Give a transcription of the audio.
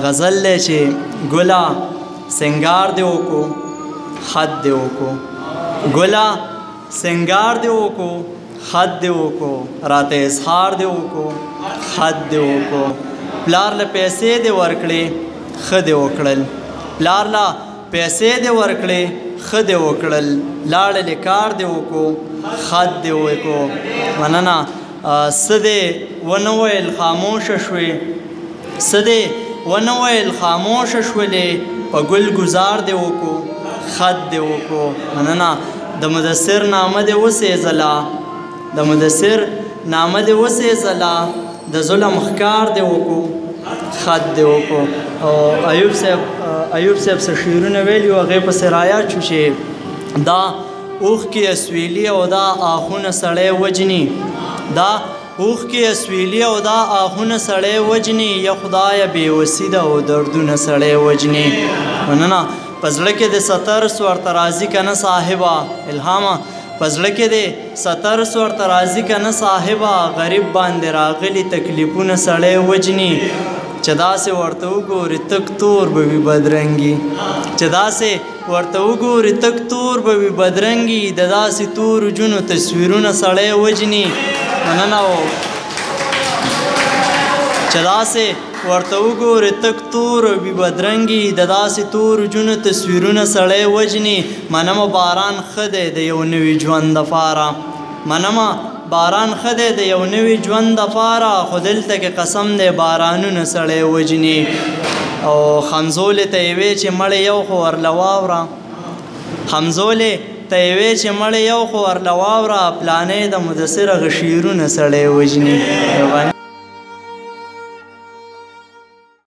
غزل دی چې ګله سنگار دې وکړو خط دې وکړو ګله سنگار دې وکړو خط دې وکړو راته اظهار دې وکړو خط دې وکړو پلار له پیسې دې ورکړې ښه دې وکړل پلار له پیسې دې ورکړې ښه دې وکړل لاړلې کار دې وکړو خط دې وکړو مننه څه دې ونه ویل خاموشه شوې څه دې ونه ویل خاموشه شولې په ګل ګزار دې وکړو خط دې وکړو مننه د مدثر نامه دې وسېځله د مدثر نامه دې وسېځله د ظلم ښکار دې وکړو خط دې وکړو او ایوب صاحب څه شعرونه ویلي وو هغې پسې رایاد شو چې دا اوښکې اسویلي او دا آهونه سړی وجني دا اوښکې اسویلي او دا آهونه سړی وجني یا خدایه بېوسي ده او دردونه سړی وجني مننه په زړه کې د ستر ورته راځي که نه صاحبه الهامه په زړه کې د ستر ورته راځي که نه صاحبه غریب باندې راغلي تکلیفونه سړی وجني چې داسې ورته وګوري تک تور به وي بدرنګي چې داسې ورته وګوري تک تور به وي بدرنګي د داسې تورو جونو تصویرونه سړی وجني مننه و چې داسې ورته وګوري تک تور وي بدرنګي د داسې تورو جونو تصویرونه سړی وجني منمه باران ښه دی د یو نوي ژوند دپاره منمه باران ښه دی د یو نوي ژوند دپاره خو دلته کې قسم دی بارانونه سړی وجني او خمزولې ته یې وې چې مړې یو خو ورله واوره خمزولې ته یې وې چې مړې یو خو ورله واوره پلانې د مدثر هغه شعرونه سړی وجني